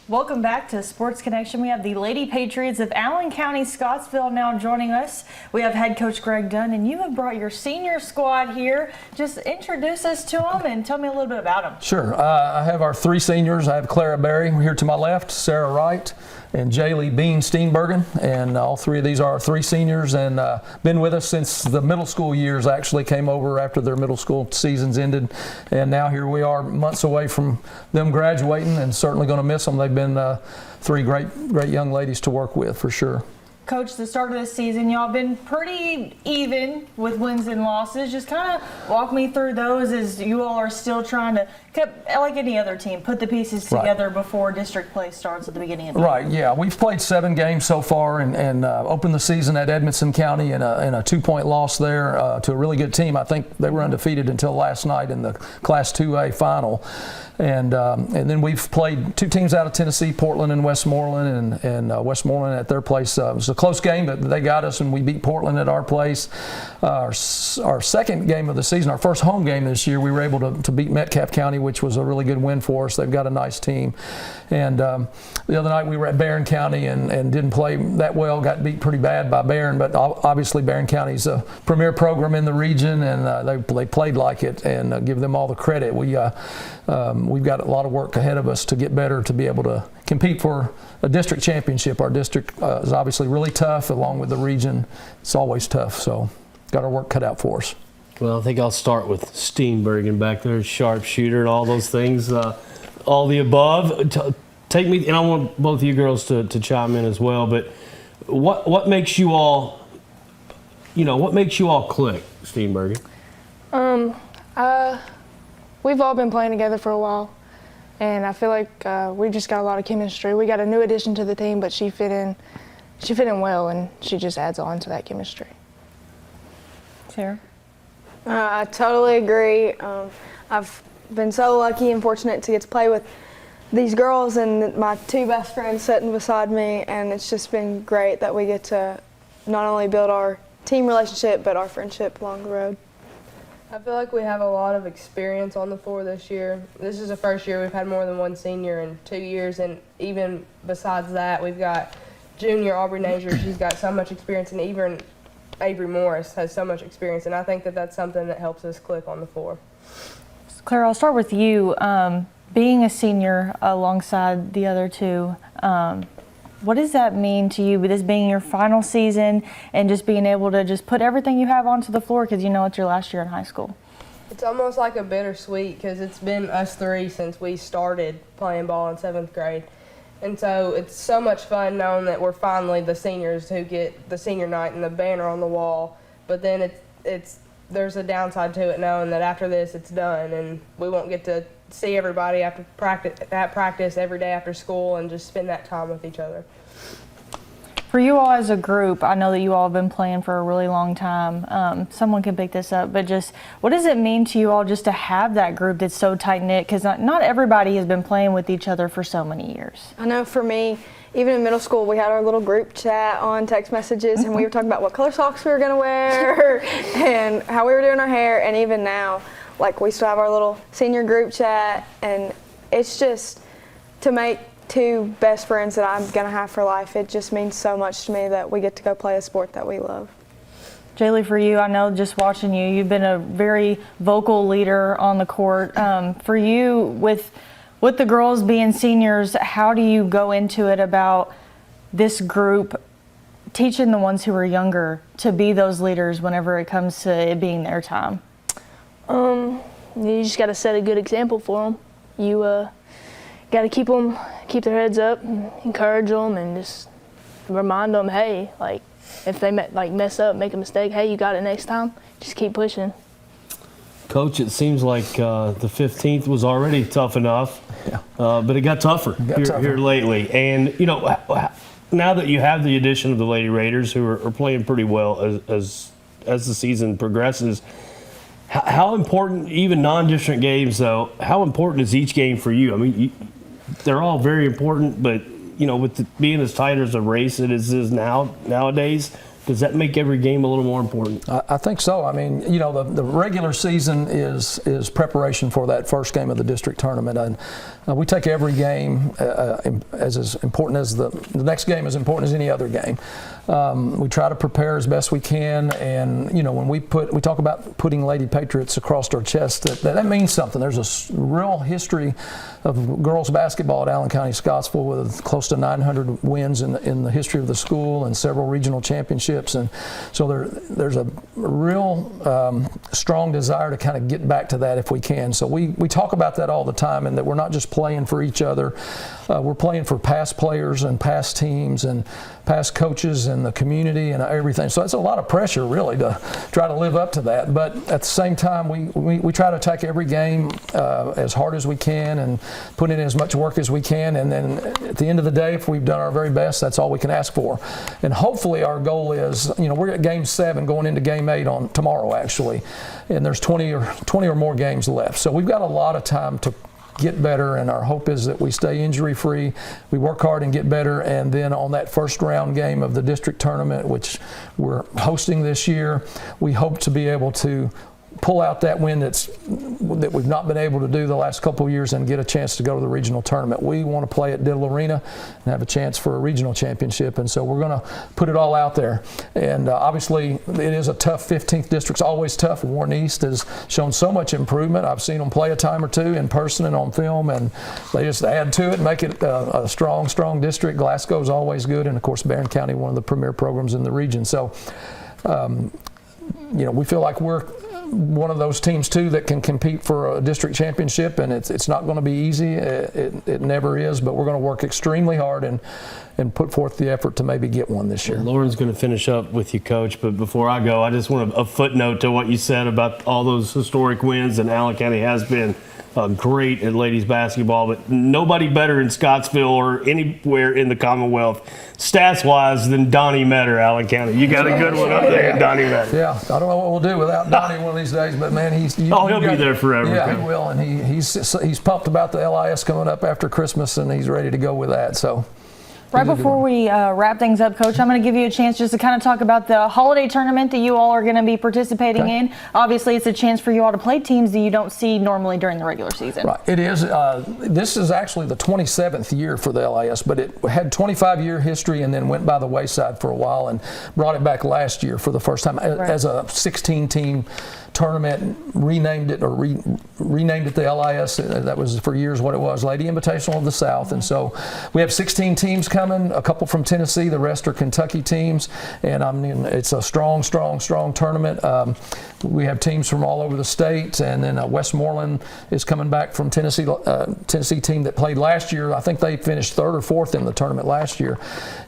Welcome back to Sports Connection. We have the Lady Patriots of Allen County-Scottsville now joining us. We have head coach Greg Dunn, and you have brought your senior squad here. Just introduce us to them and tell me a little bit about them. Sure. I have our three seniors. I have Claira Berry here to my left, Sarah Wright, and Jayleigh Steenbergen. And all three of these are our three seniors and been with us since the middle school years. Actually came over after their middle school seasons ended. And now here we are months away from them graduating, and certainly going to miss them. They've been three great young ladies to work with for sure. Coach, the start of the season, y'all been pretty even with wins and losses. Just kind of walk me through those as you all are still trying to, like any other team, put the pieces together before district play starts at the beginning of the year. Right, yeah. We've played 7 games so far and opened the season at Edmonson County in a 2-point loss there to a really good team. I think they were undefeated until last night in the Class 2A final. And then we've played 2 teams out of Tennessee, Portland and Westmoreland, and Westmoreland at their place. It was a close game, but they got us, and we beat Portland at our place. Our second game of the season, our first home game this year, we were able to beat Metcalfe County, which was a really good win for us. They've got a nice team. And the other night we were at Barron County and didn't play that well, got beat pretty bad by Barron, but obviously Barron County's a premier program in the region, and they played like it, and give them all the credit. We've got a lot of work ahead of us to get better to be able to compete for a district championship. Our district is obviously really tough, along with the region. It's always tough, so got our work cut out for us. Well, I think I'll start with Steenbergen back there, sharpshooter and all those things, all the above. Take me, and I want both of you girls to chime in as well, but what makes you all, what makes you all click, Steenbergen? We've all been playing together for a while, and I feel like we just got a lot of chemistry. We got a new addition to the team, but she fit in well, and she just adds on to that chemistry. Sarah? I totally agree. I've been so lucky and fortunate to get to play with these girls and my 2 best friends sitting beside me, and it's just been great that we get to not only build our team relationship but our friendship along the road. I feel like we have a lot of experience on the floor this year. This is the first year we've had more than one senior in 2 years, and even besides that, we've got junior Aubrey Nazier. She's got so much experience, and even Avery Morris has so much experience, and I think that that's something that helps us click on the floor. Claira, I'll start with you. Being a senior alongside the other 2, what does that mean to you, with this being your final season and just being able to just put everything you have onto the floor because you know it's your last year in high school? It's almost like a bittersweet because it's been us 3 since we started playing ball in 7th grade. And so it's so much fun knowing that we're finally the seniors who get the senior night and the banner on the wall. But then there's a downside to it knowing that after this it's done and we won't get to see everybody after practice every day after school and just spend that time with each other. For you all as a group, I know that you all have been playing for a really long time. Someone can pick this up, but just what does it mean to you all just to have that group that's so tight-knit? Because not everybody has been playing with each other for so many years. I know for me, even in middle school, we had our little group chat on text messages, and we were talking about what color socks we were going to wear and how we were doing our hair. And even now, like, we still have our little senior group chat, and it's just to make 2 best friends that I'm going to have for life. It just means so much to me that we get to go play a sport that we love. Jayleigh, for you, I know just watching you, you've been a very vocal leader on the court. For you, with the girls being seniors, how do you go into it about this group teaching the ones who are younger to be those leaders whenever it comes to it being their time? You just got to set a good example for them. You got to keep their heads up, and encourage them, and just remind them, hey, like if they mess up, make a mistake, hey, you got it next time. Just keep pushing. Coach, it seems like the 15th was already tough enough, but it got tougher here lately. And now that you have the addition of the Lady Raiders, who are playing pretty well as the season progresses, how important, even non-district games though, how important is each game for you? I mean, they're all very important, but with being as tight as a race it is nowadays, Does that make every game a little more important? I think so. I mean, you know, the regular season is preparation for that first game of the district tournament, and we take every game as important as the next game, as important as any other game. We try to prepare as best we can, and you know, when we talk about putting Lady Patriots across our chest, that means something. There's a real history of girls basketball at Allen County-Scottsville with close to 900 wins in the history of the school and several regional championships, and so there's a real strong desire to kind of get back to that if we can. So we talk about that all the time, and that we're not just playing for each other. We're playing for past players and past teams and past coaches and the community and everything. So it's a lot of pressure, really, to try to live up to that. But at the same time, we try to attack every game as hard as we can and put in as much work as we can. And then at the end of the day, if we've done our very best, that's all we can ask for. And hopefully our goal is, you know, we're at Game 7 going into Game 8 on tomorrow, actually. And there's 20 or more games left. So we've got a lot of time to get better, and our hope is that we stay injury free, we work hard and get better, and then on that first round game of the district tournament, which we're hosting this year, we hope to be able to pull out that win that we've not been able to do the last couple of years and get a chance to go to the regional tournament. We want to play at Diddle Arena and have a chance for a regional championship, and so we're going to put it all out there. And obviously it is a tough 15th district's always tough. Warren East has shown so much improvement. I've seen them play a time or two in person and on film, and they just add to it and make it a strong district. Glasgow's always good, and of course Barron County, one of the premier programs in the region. So you know, we feel like we're one of those teams too that can compete for a district championship, and it's not going to be easy. It never is, but we're going to work extremely hard and put forth the effort to maybe get one this year. Lauren's going to finish up with you, Coach, but before I go, I just want a footnote to what you said about all those historic wins, and Allen County has been great at ladies basketball, but nobody better in Scottsville or anywhere in the Commonwealth, stats-wise, than Donnie Metter, Allen County. You got a good one up there, Donnie Metter. Yeah, I don't know what we'll do without Donnie one of these days, but man, he'll be there forever. Yeah, he will, and he's pumped about the LIS coming up after Christmas, and he's ready to go with that. So. Right before we wrap things up, Coach, I'm going to give you a chance just to kind of talk about the holiday tournament that you all are going to be participating in. Obviously, it's a chance for you all to play teams that you don't see normally during the regular season. Right, it is. This is actually the 27th year for the LIS, but it had 25-year history and then went by the wayside for a while and brought it back last year for the first time as a 16-team tournament, renamed it the LIS. That was for years what it was, Lady Invitational of the South. And so we have 16 teams coming, a couple from Tennessee, the rest are Kentucky teams, and I mean, it's a strong tournament. We have teams from all over the state, and then Westmoreland is coming back from Tennessee team that played last year. I think they finished 3rd or 4th in the tournament last year.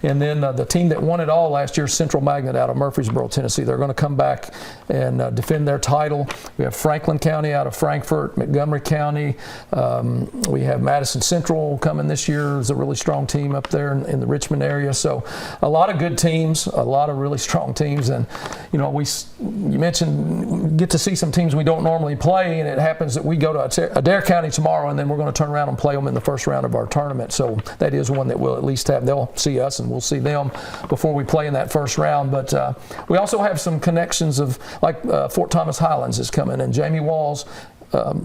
And then the team that won it all last year, Central Magnet out of Murfreesboro, Tennessee, they're going to come back and defend their title. We have Franklin County out of Frankfort, Montgomery County. We have Madison Central coming this year. There's a really strong team up there in the Richmond area. So a lot of good teams, a lot of really strong teams. And, you know, you mentioned get to see some teams we don't normally play, and it happens that we go to Adair County tomorrow, and then we're going to turn around and play them in the first round of our tournament. So that is one that we'll at least have. They'll see us, and we'll see them before we play in that first round. But we also have some connections of, like Fort Thomas Highlands is coming, and Jamie Walls,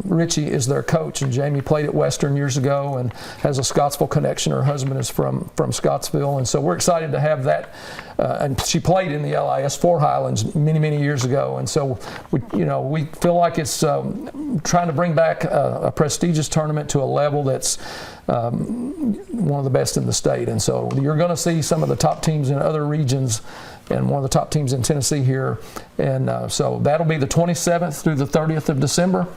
Richie is their coach, and Jamie played at Western years ago and has a Scottsville connection. Her husband is from Scottsville, and so we're excited to have that. And she played in the LIS for Highlands many years ago, and so we feel like it's trying to bring back a prestigious tournament to a level that's one of the best in the state. And so you're going to see some of the top teams in other regions and one of the top teams in Tennessee here. And so that'll be the 27th through the 30th of December.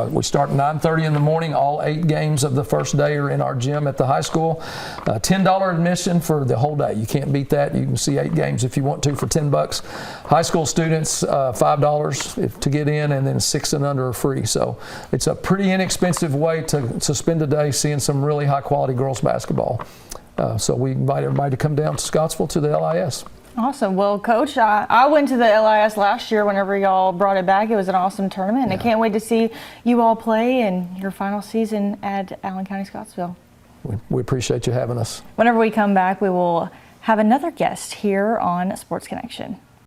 We start at 9:30 in the morning. All 8 games of the first day are in our gym at the high school. $10 admission for the whole day. You can't beat that. You can see 8 games if you want to for $10. High school students, $5 to get in, and then 6 and under are free. So it's a pretty inexpensive way to spend a day seeing some really high quality girls basketball. So we invite everybody to come down to Scottsville to the LIS. Awesome. Well, Coach, I went to the LIS last year whenever y'all brought it back. It was an awesome tournament, and I can't wait to see you all play in your final season at Allen County-Scottsville. We appreciate you having us. Whenever we come back, we will have another guest here on Sports Connection.